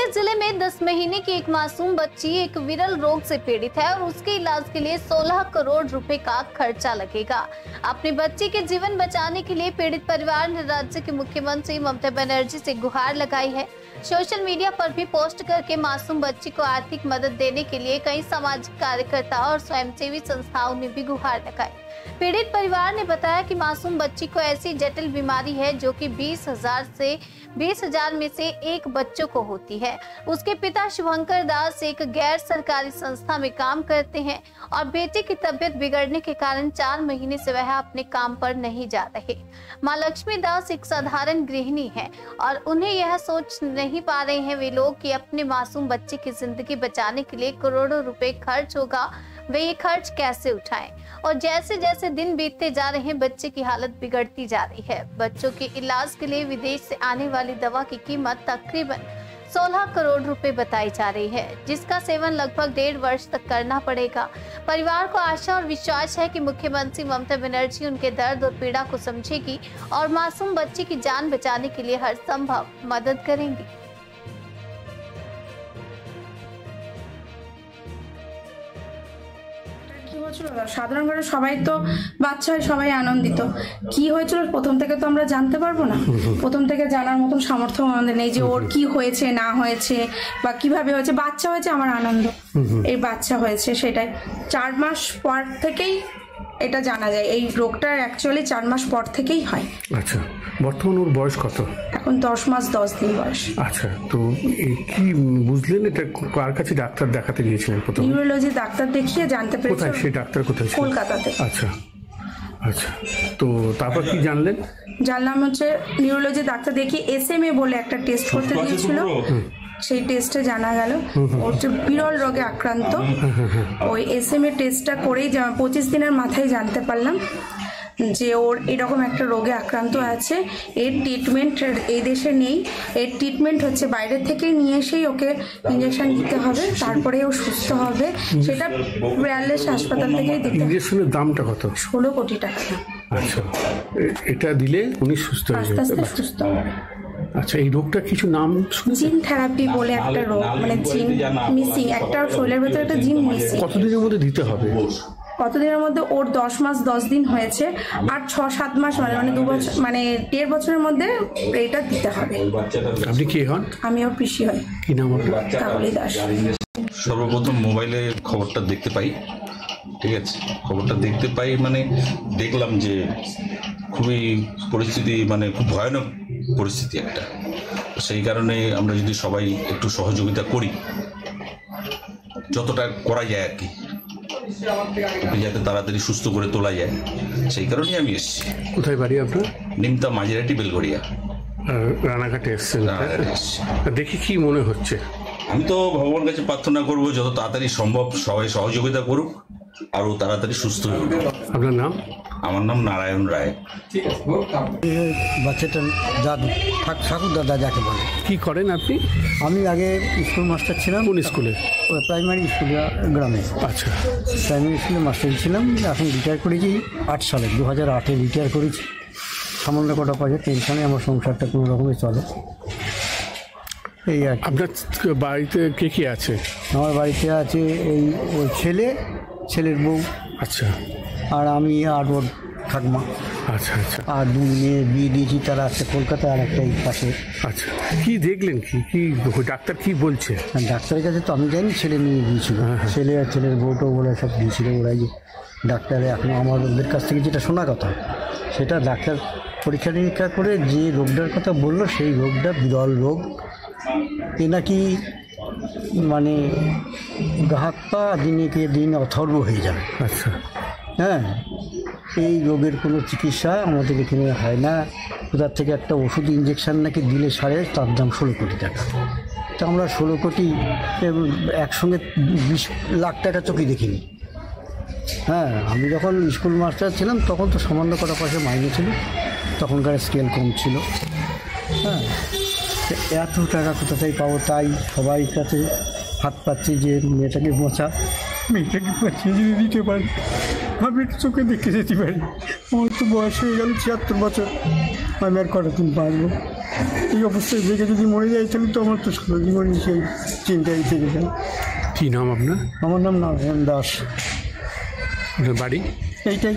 मुंगेर जिले में 10 महीने की एक मासूम बच्ची एक विरल रोग से पीड़ित है और उसके इलाज के लिए 16 करोड़ रुपए का खर्चा लगेगा। अपने बच्ची के जीवन बचाने के लिए पीड़ित परिवार ने राज्य के मुख्यमंत्री ममता बनर्जी से गुहार लगाई है। सोशल मीडिया पर भी पोस्ट करके मासूम बच्ची को आर्थिक मदद देने के लिए कई सामाजिक कार्यकर्ता और स्वयंसेवी संस्थाओं ने भी गुहार लगाई। पीड़ित परिवार ने बताया कि मासूम बच्ची को ऐसी जटिल बीमारी है जो कि 20,000 में से एक बच्चों को होती है। उसके पिता शुभंकर दास एक गैर सरकारी संस्था में काम करते हैं और बेटे की तबीयत बिगड़ने के कारण 4 महीने से वह अपने काम पर नहीं जा रहे। माँ लक्ष्मी दास एक साधारण गृहिणी है और उन्हें यह सोच नहीं पा रहे हैं वे लोग कि अपने मासूम बच्चे की जिंदगी बचाने के लिए करोड़ों रुपए खर्च होगा, वे ये खर्च कैसे उठाएं। और जैसे जैसे दिन बीतते जा रहे हैं बच्चे की हालत बिगड़ती जा रही है। बच्चों के इलाज के लिए विदेश से आने वाली दवा की कीमत तकरीबन 16 करोड़ रुपए बताई जा रही है, जिसका सेवन लगभग 1.5 वर्ष तक करना पड़ेगा। परिवार को आशा और विश्वास है कि मुख्यमंत्री ममता बनर्जी उनके दर्द और पीड़ा को समझेगी और मासूम बच्चे की जान बचाने के लिए हर संभव मदद करेंगी। সাধারণ ঘরে সবাই তো বাচ্চা হয়, সবাই আনন্দিত। কি হয়েছিল প্রথম থেকে তো আমরা জানতে পারবো না, প্রথম থেকে জানার মতন সামর্থ্য আমাদের নেই যে ওর কি হয়েছে না হয়েছে বা কিভাবে হয়েছে। বাচ্চা হয়েছে আমার আনন্দ, এই বাচ্চা হয়েছে সেটাই। 4 মাস পর থেকেই এটা জানা যায়, এই রোগটার অ্যাকচুয়ালি 4 মাস পর থেকেই হয়। আচ্ছা, বর্তমান ওর বয়স কত? এখন 10 মাস 10 দিন বয়স। আচ্ছা, তো কি বুঝলেন এটা কার কাছে ডাক্তার দেখাতে গিয়েছিলেন প্রথমে? নিউরোলজি ডাক্তার দেখিয়ে জানতে পেরেছি। কোথায় সেই ডাক্তার কোথায়? কলকাতাতে। আচ্ছা আচ্ছা, তো তারপর কি জানলেন? জানলাম হচ্ছে নিউরোলজি ডাক্তার দেখিয়ে SMA বলে একটা টেস্ট করতে দিয়েছিল, সেই টেস্টে জানা গেল ওর যে বিরল রোগে আক্রান্ত। ওই SMA টেস্টটা করেই 25 দিনের মাথায় জানতে পারলাম যে ওর এরকম একটা রোগে আক্রান্ত আছে। এর ট্রিটমেন্ট এই দেশে নেই, এর ট্রিটমেন্ট হচ্ছে বাইরে থেকে নিয়ে এসেই ওকে ইঞ্জেকশন দিতে হবে, তারপরে ও সুস্থ হবে। সেটা ওয়্যারলেস হাসপাতাল থেকেই দিতে হবে। ইঞ্জেকশনের দামটা কত? 16 কোটি টাকা। আচ্ছা, এটা দিলে উনি সুস্থ হয়ে যাবেন? আস্তে আস্তে সুস্থ হবে। আচ্ছা, এই রোগটা কিছু নাম শুনেছেন? জিন থেরাপি বলে একটা রোগ, মানে জিন মিসিং, একটা শরীরের ভেতরে একটা জিন মিসিং। কতদিনের মধ্যে দিতে হবে? কতদিনের মধ্যে? ওর 10 মাস 10 দিন হয়েছে, আর 6-7 মাস মানে 2 বছর, মানে 1.5 বছরের মধ্যে এটা দিতে হবে। আপনি কি হন? আমি ওর পিসি হই। কি নাম আপনার? কাকলি দাস। সর্বপ্রথম মোবাইলে খবরটা দেখতে পাই, ঠিক আছে, খবরটা দেখতে পাই মানে দেখলাম যে খুবই পরিস্থিতি, মানে খুব ভয়ানক পরিস্থিতি একটা। সেই কারণে আমরা যদি সবাই একটু সহযোগিতা করি, যতটা করা যায় আর কি, যাতে তাড়াতাড়ি সুস্থ করে তোলা যায়, সেই কারণেই আমি এসেছি। কোথায় বাড়ি আপনার? নিমতা মাঝিরাটি বেলগড়িয়া, রানাঘাটে এসেছেন। দেখি কি মনে হচ্ছে? আমি তো ভগবানের কাছে প্রার্থনা করবো যত তাড়াতাড়ি সম্ভব সবাই সহযোগিতা করুক, আরো তাড়াতাড়ি সুস্থ হয়ে উঠুক। আপনার নাম? আমার নাম নারায়ণ রায়। বাচ্চাটা দাদু ঠাকুর দাদা যাকে বলে। কি করেন আপনি? আমি আগে স্কুল মাস্টার ছিলাম। কোন স্কুলে? প্রাইমারি স্কুলে, গ্রামে। আচ্ছা, প্রাইমারি স্কুলে মাস্টার ছিলাম। এখন রিটায়ার করেছি 8 সালে, 2008-এ রিটায়ার করেছি। সামান্য কটা পয়সা টেনশনে আমার সংসারটা কোনো রকমে চলে, এই আর কি। আপনার বাড়িতে কে কে আছে? আমার বাড়িতে আছে এই ওই ছেলের বউ। আচ্ছা, আর আমি আর ওর ঠাকমা। আচ্ছা আচ্ছা। আর 2 মেয়ে বিয়ে দিয়েছি, তারা আছে কলকাতায় আর একটা এই পাশে। আচ্ছা, কি দেখলেন? কি ডাক্তার কি বলছে? ডাক্তারের কাছে তো আমি জানি, ছেলে নিয়ে গিয়েছিল, ছেলে আর ছেলের বউটো ওরা সব দিয়েছিল। ওরা যে ডাক্তারে এখন আমাদের কাছ থেকে যেটা শোনা কথা, সেটা ডাক্তার পরীক্ষা নিরীক্ষা করে যে রোগটার কথা বললো, সেই রোগটা বিরল রোগ। এ নাকি মানে হাত পা দিনে দিন অথর্ব হয়ে যাবে। আচ্ছা, হ্যাঁ, এই রোগের কোনো চিকিৎসা আমাদের এখানে হয় না। কোথার থেকে একটা ওষুধ ইঞ্জেকশান নাকি দিলে সারে, তার দাম 16 কোটি টাকা। তো আমরা 16 কোটি একসঙ্গে 20 লাখ টাকা চোখে দেখিনি। হ্যাঁ, আমি যখন স্কুল মাস্টার ছিলাম তখন তো সামান্য কটা পয়সা মাইনে ছিল, তখনকার স্কেল কম ছিল। হ্যাঁ, এত টাকা কোথা থেকে পাবো? তাই সবাই কাছে হাত পাচ্ছি যে মেয়েটাকে মেয়েটাকে বাঁচিয়ে যদি দিতে পারি, আমি একটু চোখে দেখে যেতে পারি। আমার তো বয়স হয়ে গেল 76 বছর, আমি আর কটা দিন বাঁচবো। এই অবস্থায় দেখে যদি মরে যায় তাহলে তো আমার তো সারা জীবনই সেই চিন্তাই থেকে যায়। কি নাম আপনার? আমার নাম নারায়ণ দাস। আপনার বাড়ি? এইটাই।